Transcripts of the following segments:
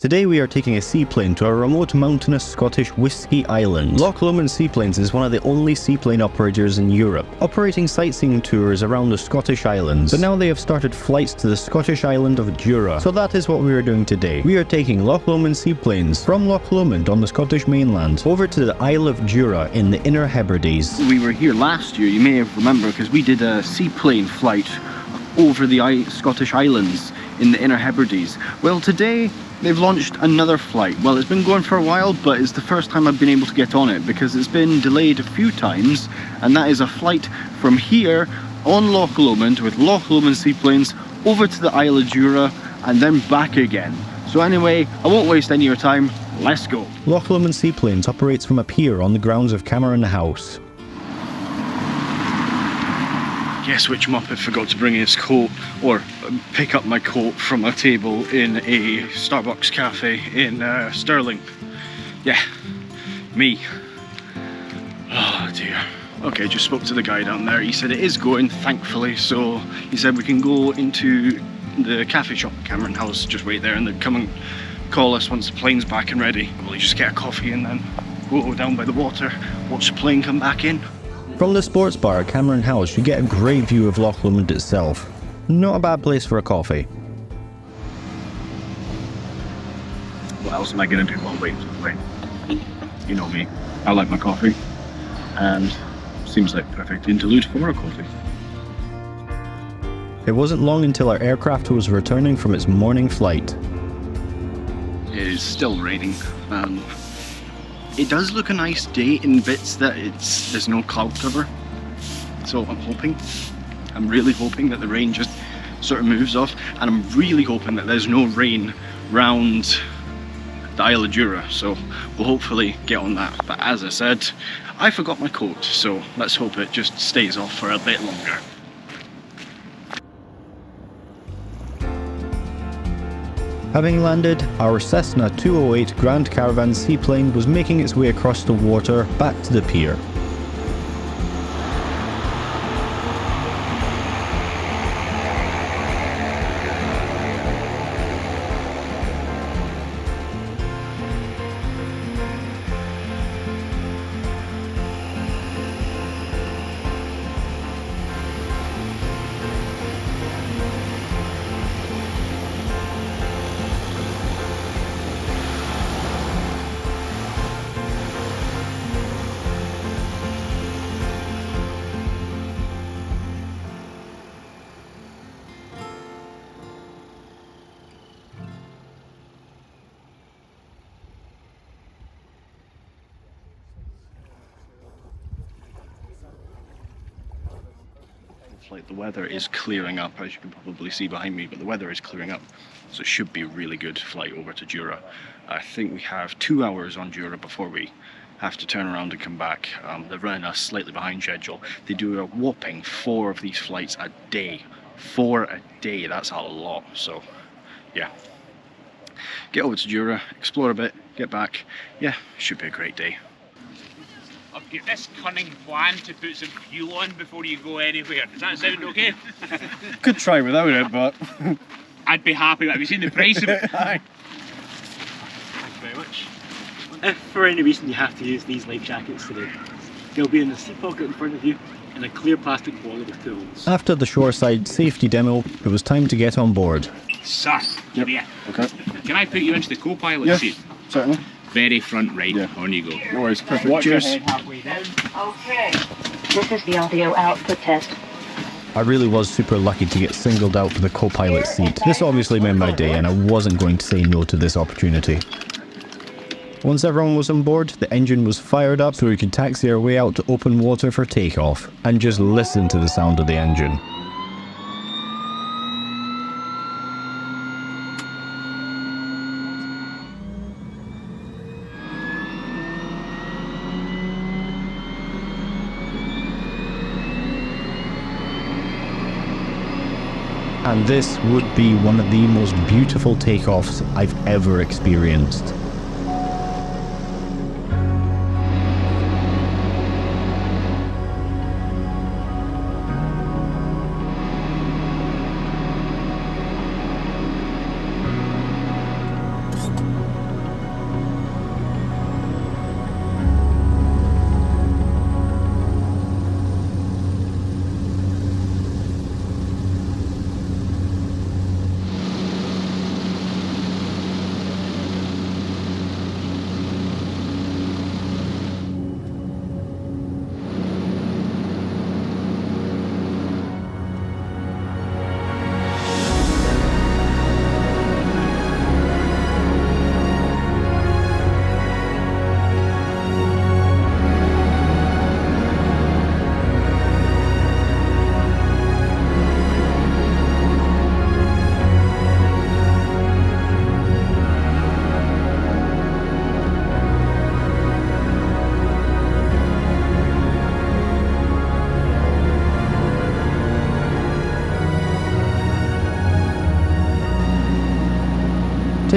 Today we are taking a seaplane to a remote mountainous Scottish whisky island. Loch Lomond Seaplanes is one of the only seaplane operators in Europe, operating sightseeing tours around the Scottish Islands. But now they have started flights to the Scottish Island of Jura. So that is what we are doing today. We are taking Loch Lomond Seaplanes from Loch Lomond on the Scottish mainland over to the Isle of Jura in the Inner Hebrides. We were here last year, you may have remembered, because we did a seaplane flight over the Scottish Islands in the Inner Hebrides. Well, today they've launched another flight. Well, it's been going for a while, but it's the first time I've been able to get on it because it's been delayed a few times, and that is a flight from here on Loch Lomond with Loch Lomond Seaplanes over to the Isle of Jura and then back again. So anyway, I won't waste any of your time, let's go. Loch Lomond Seaplanes operates from a pier on the grounds of Caravan House. Guess which muppet forgot to bring his coat or pick up my coat from a table in a Starbucks cafe in Stirling? Yeah, me. Oh dear. Okay, just spoke to the guy down there. He said it is going, thankfully, so he said we can go into the cafe shop at Caravan House, just wait there and then come and call us once the plane's back and ready. We'll just get a coffee and then go down by the water, watch the plane come back in. From the sports bar at Caravan House, you get a great view of Loch Lomond itself. Not a bad place for a coffee. What else am I going to do while waiting for the plane? You know me, I like my coffee, and seems like perfect interlude for a coffee. It wasn't long until our aircraft was returning from its morning flight. It is still raining. It does look a nice day in bits that there's no cloud cover, so I'm really hoping that the rain just sort of moves off, and I'm really hoping that there's no rain round the Isle of Jura, so we'll hopefully get on that. But as I said, I forgot my coat, so let's hope it just stays off for a bit longer. Having landed, our Cessna 208 Grand Caravan seaplane was making its way across the water back to the pier. Like the weather is clearing up, as you can probably see behind me, but the weather is clearing up, so it should be a really good flight over to Jura. I think we have 2 hours on Jura before we have to turn around and come back. They're running us slightly behind schedule. They do a whopping 4 of these flights a day. 4 a day, that's a lot. So yeah, get over to Jura, explore a bit, get back. Yeah, should be a great day. I've got this cunning plan to put some fuel on before you go anywhere. Does that sound okay? Could try without it, but I'd be happy. Have you seen the price of it? Aye. Thank you very much. If for any reason you have to use these life jackets today, they'll be in the seat pocket in front of you in a clear plastic wallet with tools. After the shoreside safety demo, it was time to get on board. Sir, Yep. here. Okay. Can I put you into the co-pilot Yeah. seat? Certainly. Very front right. Yeah. On you go. No worries, perfect. Watch your Cheers. head halfway down. Okay. This is the audio output test. I really was super lucky to get singled out for the co-pilot seat. This obviously made my day, and I wasn't going to say no to this opportunity. Once everyone was on board, the engine was fired up so we could taxi our way out to open water for takeoff, and just listen to the sound of the engine. And this would be one of the most beautiful takeoffs I've ever experienced.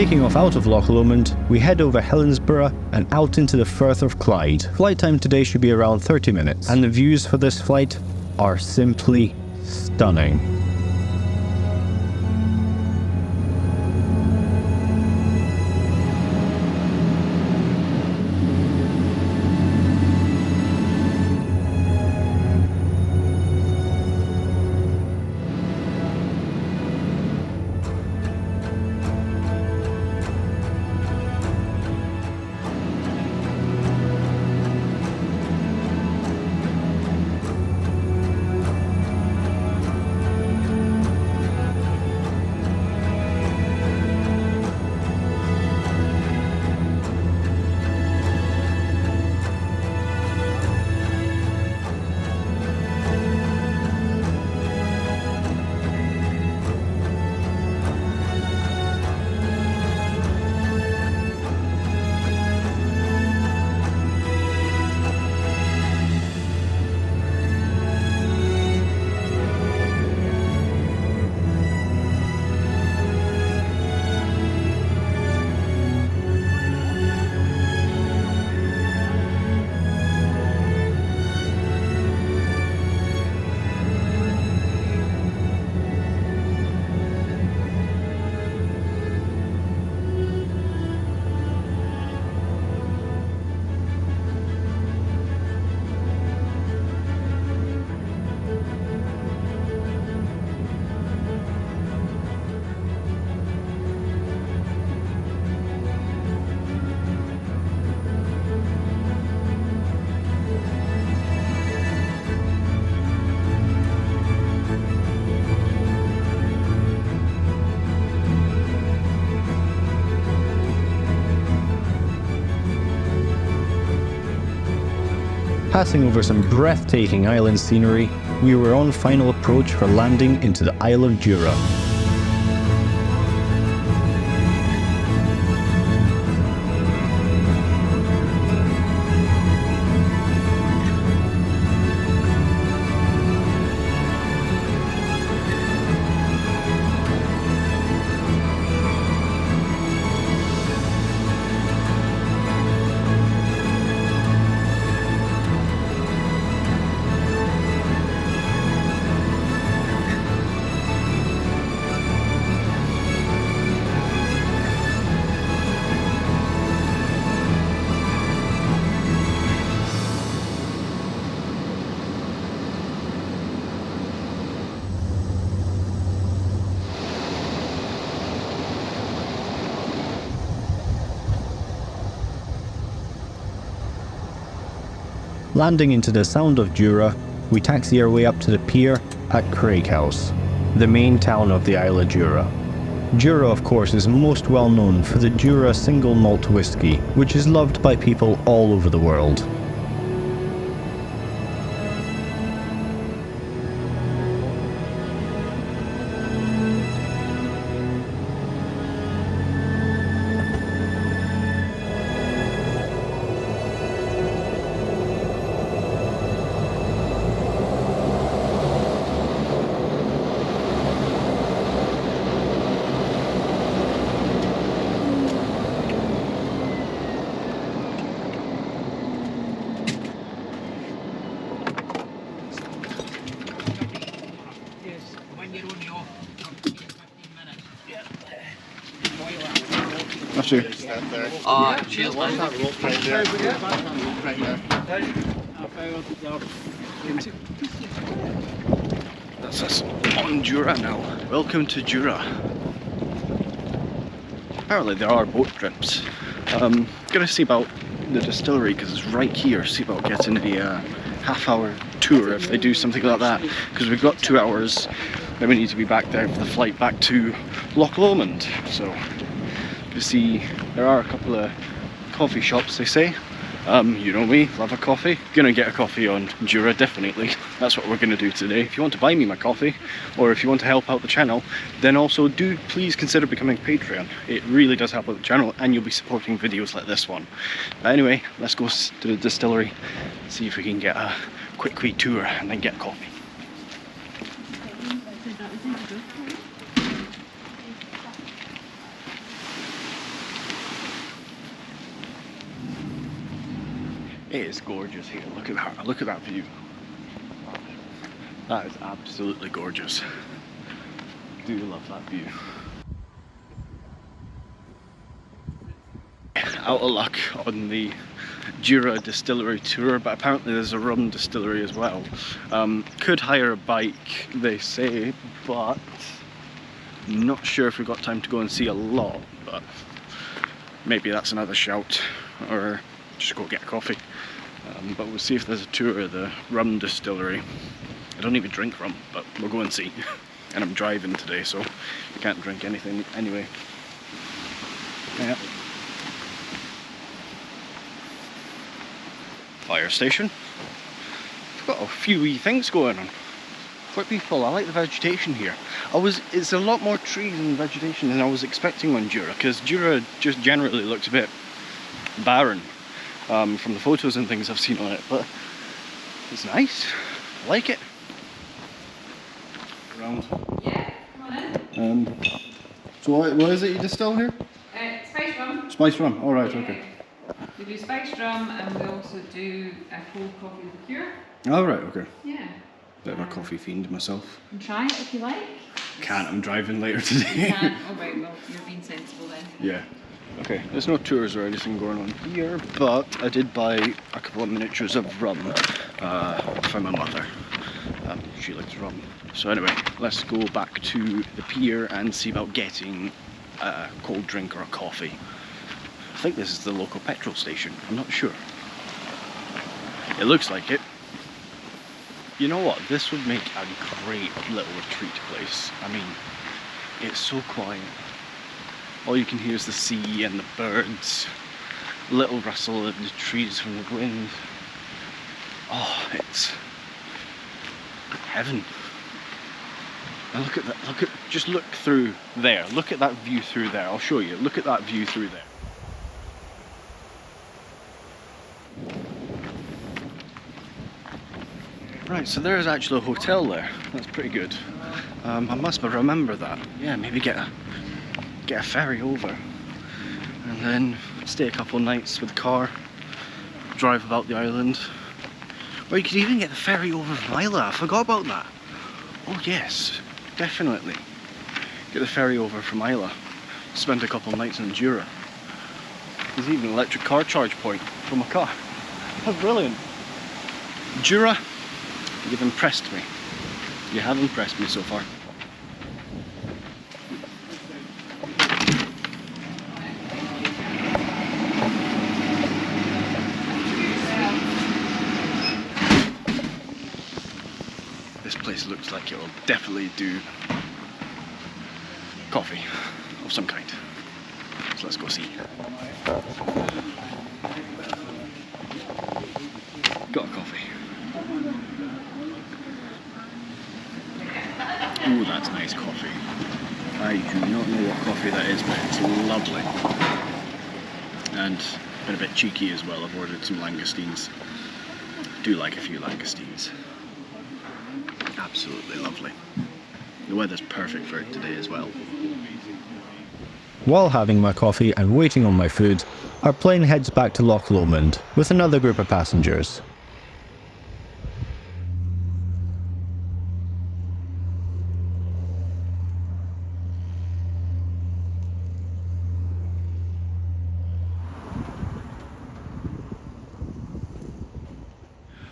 Taking off out of Loch Lomond, we head over Helensburgh and out into the Firth of Clyde. Flight time today should be around 30 minutes, and the views for this flight are simply stunning. Passing over some breathtaking island scenery, we were on final approach for landing into the Isle of Jura. Landing into the Sound of Jura, we taxi our way up to the pier at Craighouse, the main town of the Isle of Jura. Jura, of course, is most well known for the Jura Single Malt Whisky, which is loved by people all over the world. That's you. Cheers, That's us on Jura now. Welcome to Jura. Apparently there are boat trips. Gonna see about the distillery because it's right here. See about getting a half-hour tour if they do something like that. Because we've got 2 hours, then we need to be back there for the flight back to Loch Lomond. So you see, there are a couple of coffee shops, they say. You know me, love a coffee. Gonna get a coffee on Jura, definitely. That's what we're gonna do today. If you want to buy me my coffee, or if you want to help out the channel, then also do please consider becoming a Patreon. It really does help out the channel, and you'll be supporting videos like this one. But anyway, let's go to the distillery, see if we can get a quick wee tour, and then get coffee. It is gorgeous here. Look at that. Look at that view. That is absolutely gorgeous. Do love that view. Out of luck on the Jura distillery tour, but apparently there's a rum distillery as well. Could hire a bike, they say, but not sure if we've got time to go and see a lot, but maybe that's another shout, or just go get a coffee. But we'll see if there's a tour of the rum distillery. I don't even drink rum, but we'll go and see. And I'm driving today, so I can't drink anything anyway. Yeah. Fire station. It's got a few wee things going on. Quite peaceful. I like the vegetation here. It's a lot more trees and vegetation than I was expecting on Jura, because Jura just generally looks a bit barren from the photos and things I've seen on it, but it's nice. I like it. Around. Yeah, come on in. So what is it you distill here? Spice rum. Spice rum. All right. Okay. We do spiced rum, and we also do a cold coffee liqueur. All right. Okay. Yeah. Bit of a coffee fiend myself. And try it if you like. Can't. I'm driving later You today. can. Oh right, well you're being sensible then. Yeah. Okay, there's no tours or anything going on here, but I did buy a couple of miniatures of rum for my mother. She likes rum. So anyway, let's go back to the pier and see about getting a cold drink or a coffee. I think this is the local petrol station, I'm not sure. It looks like it. You know what, this would make a great little retreat place. I mean, it's so quiet. All you can hear is the sea and the birds, little rustle of the trees from the wind. Oh, it's heaven. And look at that, just look through there. Look at that view through there. I'll show you. Look at that view through there. Right, so there's actually a hotel there. That's pretty good. I must remember that. Yeah, maybe get a ferry over and then stay a couple of nights with the car, drive about the island. Or you could even get the ferry over from Islay. I forgot about that. Oh yes, definitely. Get the ferry over from Islay, spend a couple of nights in Jura. There's even an electric car charge point for my car. That's brilliant. Jura, you've impressed me. You have impressed me so far. This place looks like it will definitely do coffee of some kind. So let's go see. Got a coffee. Ooh, that's nice coffee. I do not know what coffee that is, but it's lovely. And been a bit cheeky as well. I've ordered some langoustines. Do like a few langoustines. Absolutely lovely. The weather's perfect for it today as well. While having my coffee and waiting on my food, our plane heads back to Loch Lomond with another group of passengers.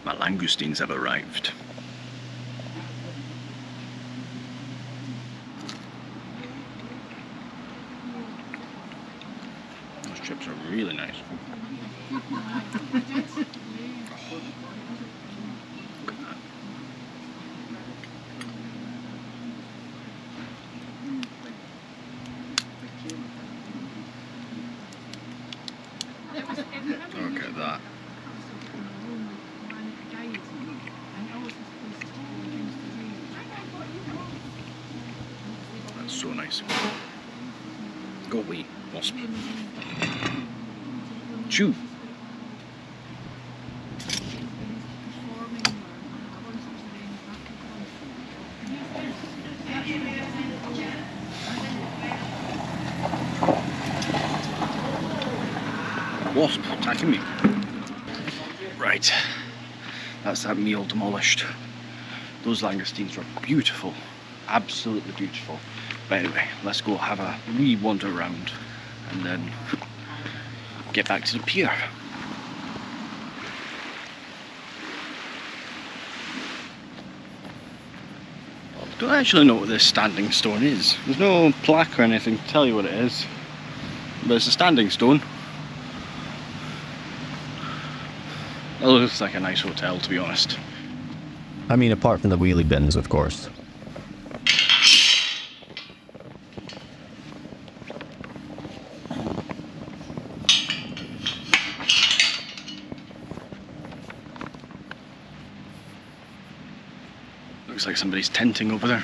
My langoustines have arrived. Those chips are really nice. Oh, look at that. Look at that. That's so nice. Go away, wasp. Chew. Wasp attacking me. Right, that's that meal demolished. Those langoustines were beautiful, absolutely beautiful. But anyway, let's go have a wee wander around and then get back to the pier. I don't actually know what this standing stone is. There's no plaque or anything to tell you what it is, but it's a standing stone. It looks like a nice hotel, to be honest. I mean, apart from the wheelie bins, of course. Looks like somebody's tenting over there.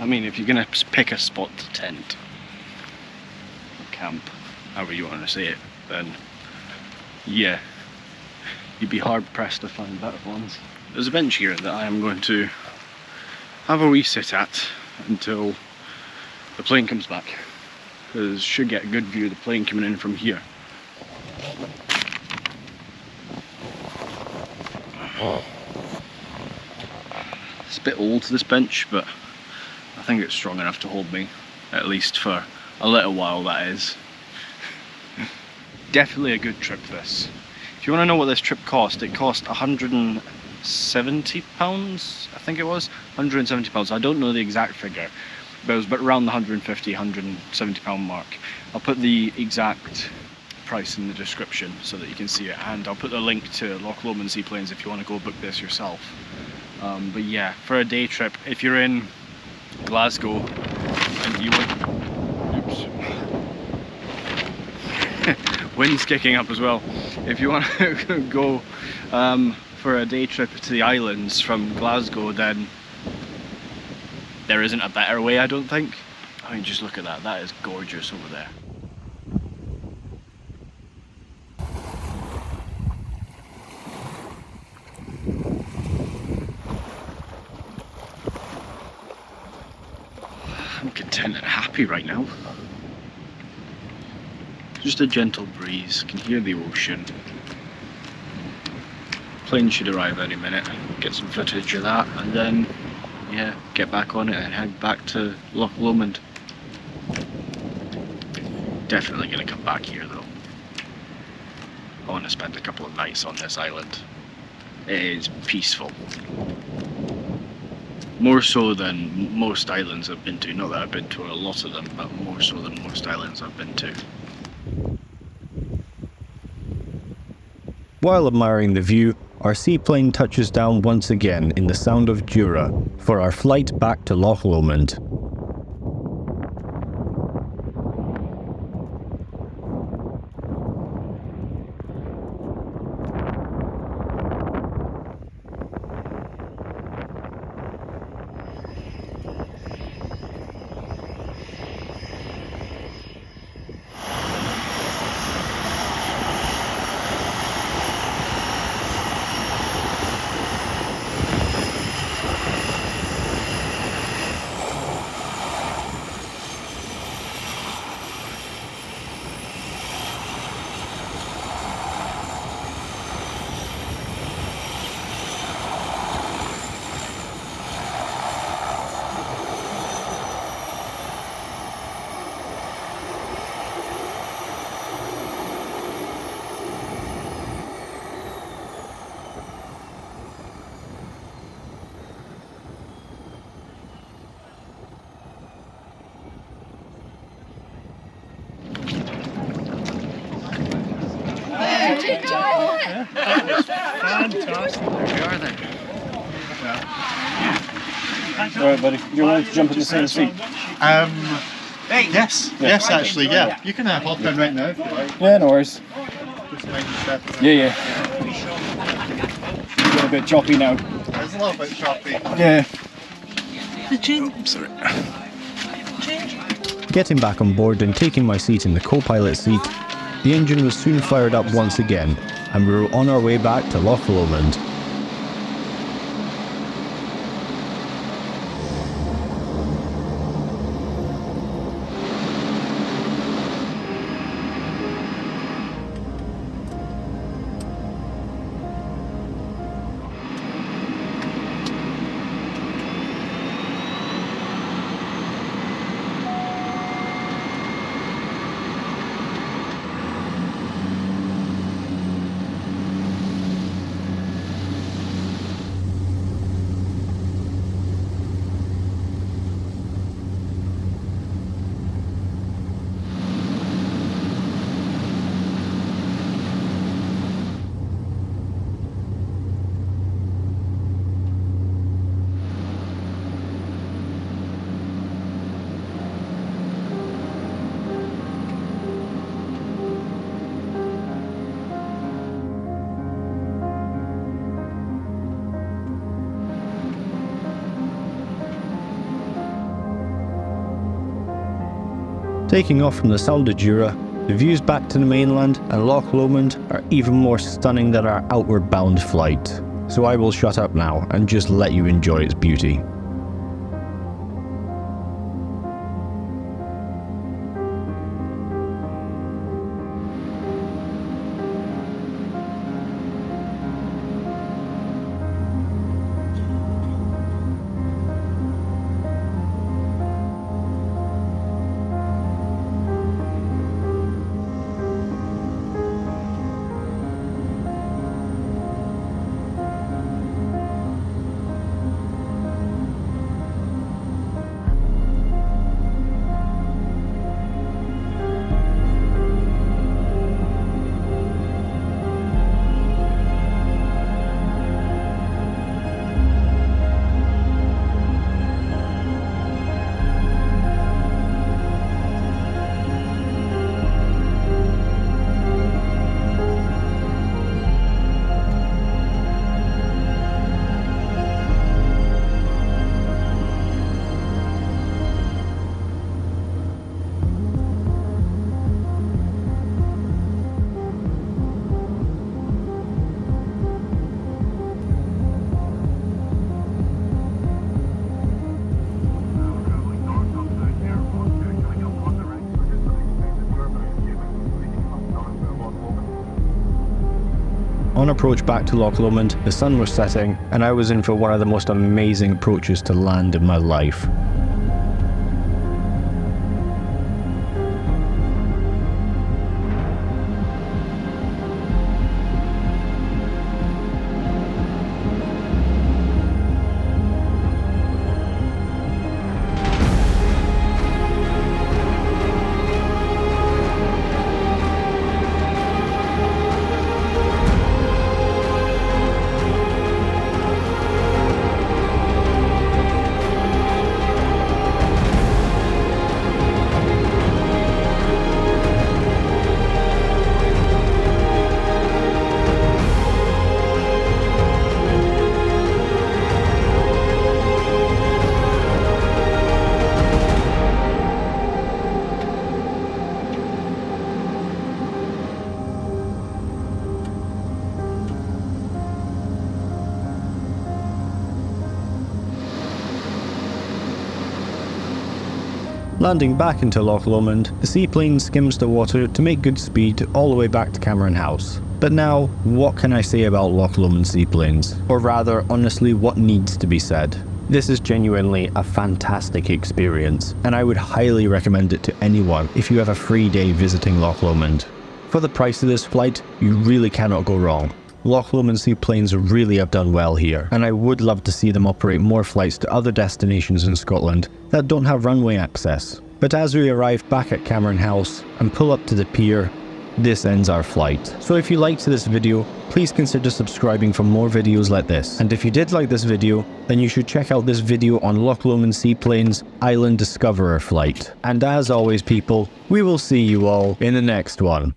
I mean, if you're gonna pick a spot to tent, or camp, however you want to say it, then yeah, you'd be hard pressed to find better ones. There's a bench here that I am going to have a wee sit at until the plane comes back, because should get a good view of the plane coming in from here. It's a bit old, this bench, but I think it's strong enough to hold me, at least for a little while, that is. Definitely a good trip, this. If you want to know what this trip cost, it cost £170, I think it was, £170. I don't know the exact figure, but it was around the £150, £170 mark. I'll put the exact price in the description so that you can see it, and I'll put the link to Loch Lomond Seaplanes if you want to go book this yourself. But yeah, for a day trip, if you're in Glasgow and you want... Oops. Wind's kicking up as well. If you want to go for a day trip to the islands from Glasgow, then there isn't a better way, I don't think. I mean, just look at that. That is gorgeous over there. I'm content and happy right now. Just a gentle breeze, can hear the ocean. Plane should arrive any minute, get some footage of that, and then, yeah, get back on it and head back to Loch Lomond. Definitely gonna come back here though. I want to spend a couple of nights on this island. It is peaceful. More so than most islands I've been to. Not that I've been to a lot of them, but more so than most islands I've been to. While admiring the view, our seaplane touches down once again in the Sound of Jura for our flight back to Loch Lomond. Fantastic. There we are then. Alright, buddy. Do you want to jump in the same seat? Yes, actually, yeah. You can hop in right now if you like. Yeah, no worries. Just mind yourself. Yeah. Get a bit choppy now. There's a little bit choppy. Yeah. Sorry. Getting back on board and taking my seat in the co-pilot seat, the engine was soon fired up once again, and we were on our way back to Loch Lomond. Taking off from the Isle of Jura, the views back to the mainland and Loch Lomond are even more stunning than our outward bound flight. So I will shut up now and just let you enjoy its beauty. On approach back to Loch Lomond, the sun was setting and I was in for one of the most amazing approaches to land in my life. Landing back into Loch Lomond, the seaplane skims the water to make good speed all the way back to Caravan House. But now, what can I say about Loch Lomond Seaplanes? Or rather, honestly, what needs to be said? This is genuinely a fantastic experience, and I would highly recommend it to anyone if you have a free day visiting Loch Lomond. For the price of this flight, you really cannot go wrong. Loch Lomond Seaplanes really have done well here, and I would love to see them operate more flights to other destinations in Scotland that don't have runway access. But as we arrive back at Caravan House and pull up to the pier, this ends our flight. So if you liked this video, please consider subscribing for more videos like this. And if you did like this video, then you should check out this video on Loch Lomond Seaplanes' Island Discoverer flight. And as always people, we will see you all in the next one.